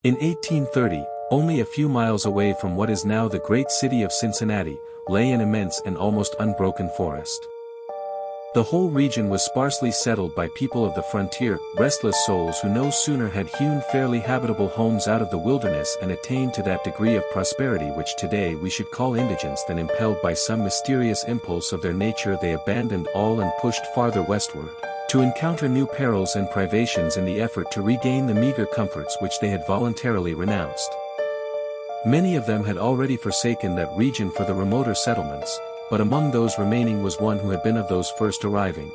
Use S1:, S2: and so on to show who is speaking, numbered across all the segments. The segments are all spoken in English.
S1: In 1830, only a few miles away from what is now the great city of Cincinnati, lay an immense and almost unbroken forest. The whole region was sparsely settled by people of the frontier, restless souls who no sooner had hewn fairly habitable homes out of the wilderness and attained to that degree of prosperity which today we should call indigence than impelled by some mysterious impulse of their nature they abandoned all and pushed farther westward, to encounter new perils and privations in the effort to regain the meager comforts which they had voluntarily renounced. Many of them had already forsaken that region for the remoter settlements, but among those remaining was one who had been of those first arriving.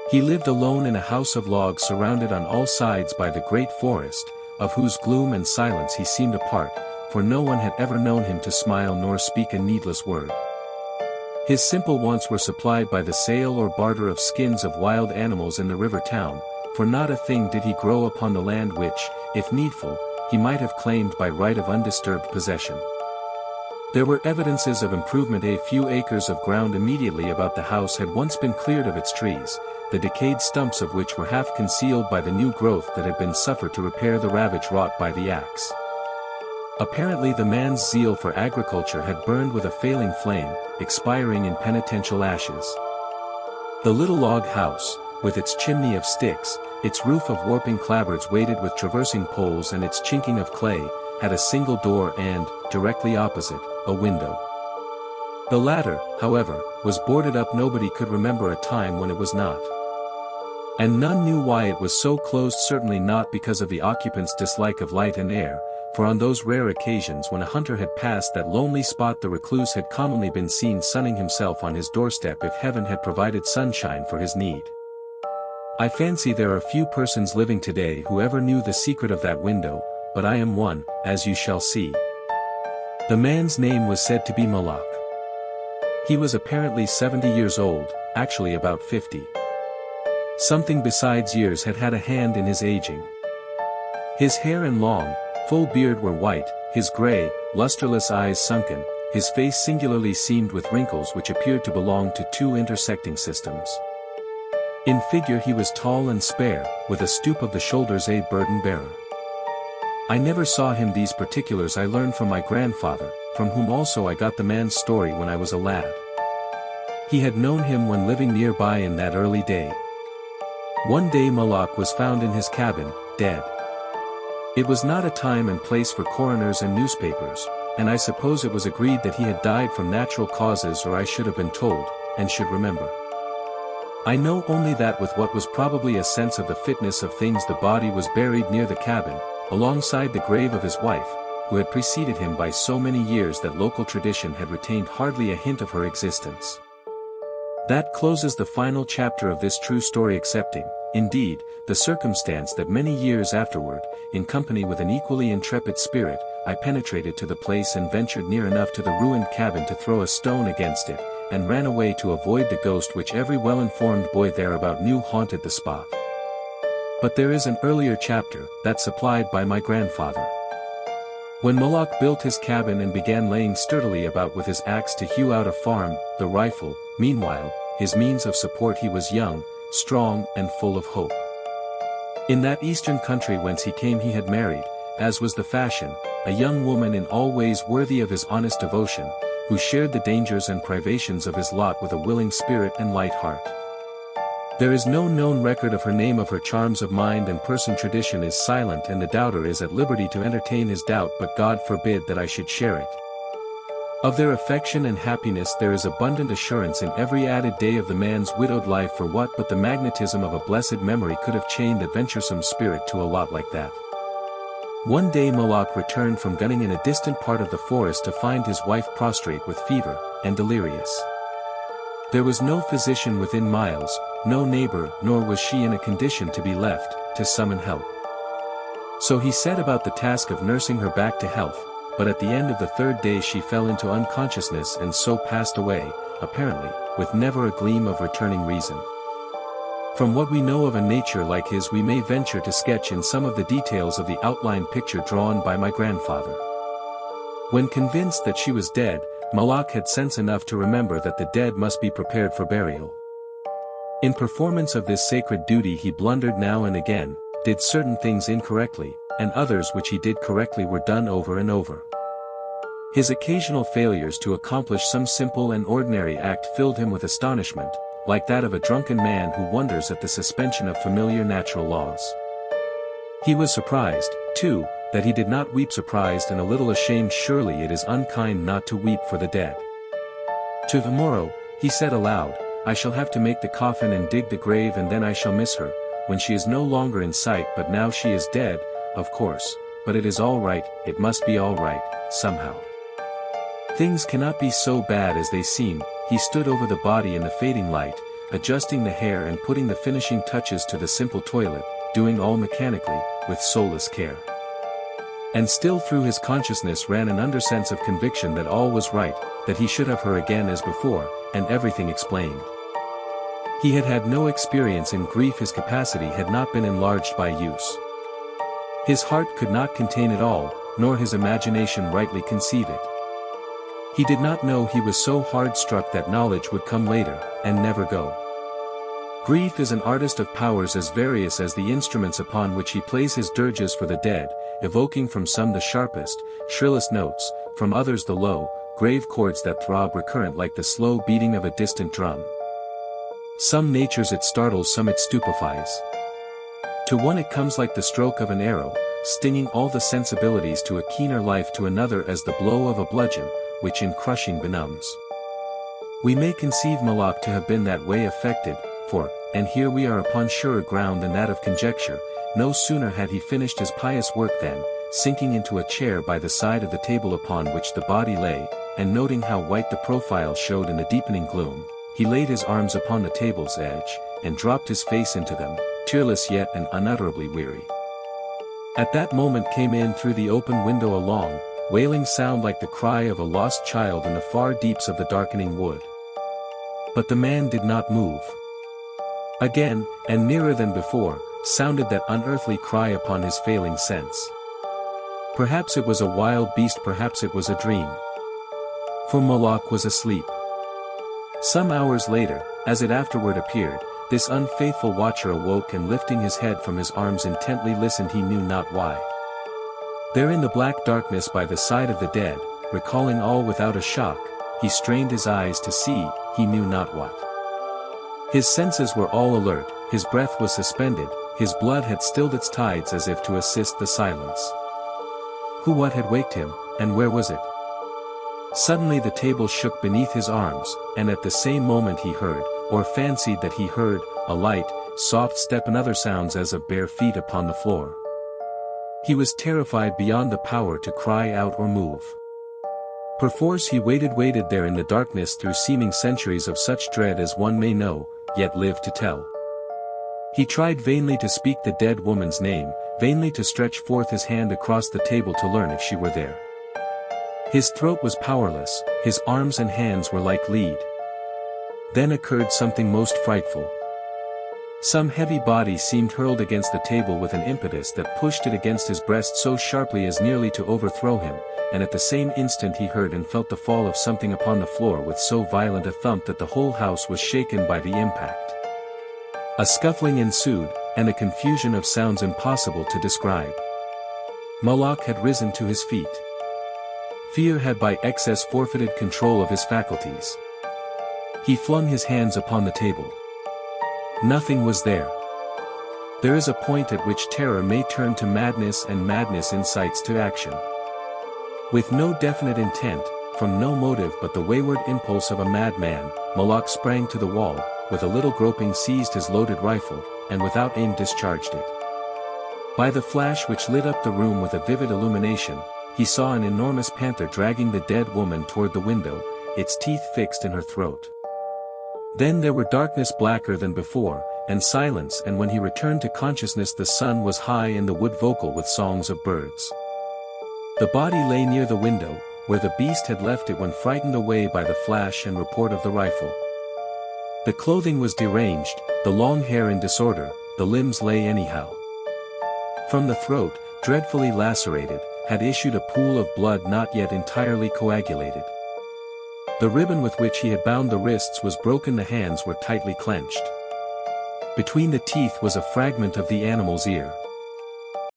S1: He lived alone in a house of logs surrounded on all sides by the great forest, of whose gloom and silence he seemed a part, for no one had ever known him to smile nor speak a needless word. His simple wants were supplied by the sale or barter of skins of wild animals in the river town, for not a thing did he grow upon the land which, if needful, he might have claimed by right of undisturbed possession. There were evidences of improvement. A few acres of ground immediately about the house had once been cleared of its trees, the decayed stumps of which were half concealed by the new growth that had been suffered to repair the ravage wrought by the axe. Apparently the man's zeal for agriculture had burned with a failing flame, expiring in penitential ashes. The little log house, with its chimney of sticks, its roof of warping clapboards weighted with traversing poles and its chinking of clay, had a single door and, directly opposite, a window. The latter, however, was boarded up. Nobody could remember a time when it was not. And none knew why it was so closed, certainly not because of the occupant's dislike of light and air, for on those rare occasions when a hunter had passed that lonely spot the recluse had commonly been seen sunning himself on his doorstep if heaven had provided sunshine for his need. I fancy there are few persons living today who ever knew the secret of that window, but I am one, as you shall see. The man's name was said to be Moloch. He was apparently 70 years old, actually about 50. Something besides years had had a hand in his aging. His hair and long, full beard were white, his grey, lustreless eyes sunken, his face singularly seamed with wrinkles which appeared to belong to two intersecting systems. In figure he was tall and spare, with a stoop of the shoulders, a burden-bearer. I never saw him. These particulars I learned from my grandfather, from whom also I got the man's story when I was a lad. He had known him when living nearby in that early day. One day Moloch was found in his cabin, dead. It was not a time and place for coroners and newspapers, and I suppose it was agreed that he had died from natural causes, or I should have been told, and should remember. I know only that with what was probably a sense of the fitness of things the body was buried near the cabin, alongside the grave of his wife, who had preceded him by so many years that local tradition had retained hardly a hint of her existence. That closes the final chapter of this true story, excepting, indeed, the circumstance that many years afterward, in company with an equally intrepid spirit, I penetrated to the place and ventured near enough to the ruined cabin to throw a stone against it, and ran away to avoid the ghost which every well-informed boy thereabout knew haunted the spot. But there is an earlier chapter, that supplied by my grandfather. When Moloch built his cabin and began laying sturdily about with his axe to hew out a farm, the rifle, meanwhile, his means of support, he was young, strong, and full of hope. In that eastern country whence he came he had married, as was the fashion, a young woman in all ways worthy of his honest devotion, who shared the dangers and privations of his lot with a willing spirit and light heart. There is no known record of her name. Of her charms of mind and person tradition is silent, and the doubter is at liberty to entertain his doubt, but God forbid that I should share it. Of their affection and happiness there is abundant assurance in every added day of the man's widowed life, for what but the magnetism of a blessed memory could have chained a venturesome spirit to a lot like that? One day Moloch returned from gunning in a distant part of the forest to find his wife prostrate with fever, and delirious. There was no physician within miles, no neighbor, nor was she in a condition to be left, to summon help. So he set about the task of nursing her back to health, but at the end of the third day she fell into unconsciousness and so passed away, apparently, with never a gleam of returning reason. From what we know of a nature like his we may venture to sketch in some of the details of the outline picture drawn by my grandfather. When convinced that she was dead, Moloch had sense enough to remember that the dead must be prepared for burial. In performance of this sacred duty he blundered now and again, did certain things incorrectly, and others which he did correctly were done over and over. His occasional failures to accomplish some simple and ordinary act filled him with astonishment, like that of a drunken man who wonders at the suspension of familiar natural laws. He was surprised, too, that he did not weep, surprised and a little ashamed. Surely it is unkind not to weep for the dead. "Tomorrow," he said aloud, "I shall have to make the coffin and dig the grave, and then I shall miss her, when she is no longer in sight. But now she is dead, of course, but it is all right, it must be all right, somehow. Things cannot be so bad as they seem." He stood over the body in the fading light, adjusting the hair and putting the finishing touches to the simple toilet, doing all mechanically, with soulless care. And still through his consciousness ran an undersense of conviction that all was right, that he should have her again as before, and everything explained. He had had no experience in grief, his capacity had not been enlarged by use. His heart could not contain it all, nor his imagination rightly conceive it. He did not know he was so hard struck that knowledge would come later, and never go. Grief is an artist of powers as various as the instruments upon which he plays his dirges for the dead, evoking from some the sharpest, shrillest notes, from others the low, grave chords that throb recurrent like the slow beating of a distant drum. Some natures it startles, some it stupefies. To one it comes like the stroke of an arrow, stinging all the sensibilities to a keener life, to another as the blow of a bludgeon, which in crushing benumbs. We may conceive Moloch to have been that way affected, for, and here we are upon surer ground than that of conjecture, no sooner had he finished his pious work than, sinking into a chair by the side of the table upon which the body lay, and noting how white the profile showed in the deepening gloom, he laid his arms upon the table's edge, and dropped his face into them, tearless yet and unutterably weary. At that moment came in through the open window a long, wailing sound like the cry of a lost child in the far deeps of the darkening wood. But the man did not move. Again, and nearer than before, sounded that unearthly cry upon his failing sense. Perhaps it was a wild beast, perhaps it was a dream. For Moloch was asleep. Some hours later, as it afterward appeared, this unfaithful watcher awoke, and lifting his head from his arms intently listened, he knew not why. There in the black darkness by the side of the dead, recalling all without a shock, he strained his eyes to see, he knew not what. His senses were all alert, his breath was suspended, his blood had stilled its tides as if to assist the silence. What had waked him, and where was it? Suddenly the table shook beneath his arms, and at the same moment he heard, or fancied that he heard, a light, soft step and other sounds as of bare feet upon the floor. He was terrified beyond the power to cry out or move. Perforce he waited there in the darkness through seeming centuries of such dread as one may know, yet live to tell. He tried vainly to speak the dead woman's name, vainly to stretch forth his hand across the table to learn if she were there. His throat was powerless, his arms and hands were like lead. Then occurred something most frightful. Some heavy body seemed hurled against the table with an impetus that pushed it against his breast so sharply as nearly to overthrow him, and at the same instant he heard and felt the fall of something upon the floor with so violent a thump that the whole house was shaken by the impact. A scuffling ensued, and a confusion of sounds impossible to describe. Moloch had risen to his feet. Fear had by excess forfeited control of his faculties. He flung his hands upon the table. Nothing was there. There is a point at which terror may turn to madness, and madness incites to action. With no definite intent, from no motive but the wayward impulse of a madman, Moloch sprang to the wall, with a little groping seized his loaded rifle, and without aim discharged it. By the flash which lit up the room with a vivid illumination, he saw an enormous panther dragging the dead woman toward the window, its teeth fixed in her throat. Then there were darkness blacker than before, and silence, and when he returned to consciousness the sun was high in the wood vocal with songs of birds. The body lay near the window, where the beast had left it when frightened away by the flash and report of the rifle. The clothing was deranged, the long hair in disorder, the limbs lay anyhow. From the throat, dreadfully lacerated, had issued a pool of blood not yet entirely coagulated. The ribbon with which he had bound the wrists was broken, the hands were tightly clenched. Between the teeth was a fragment of the animal's ear.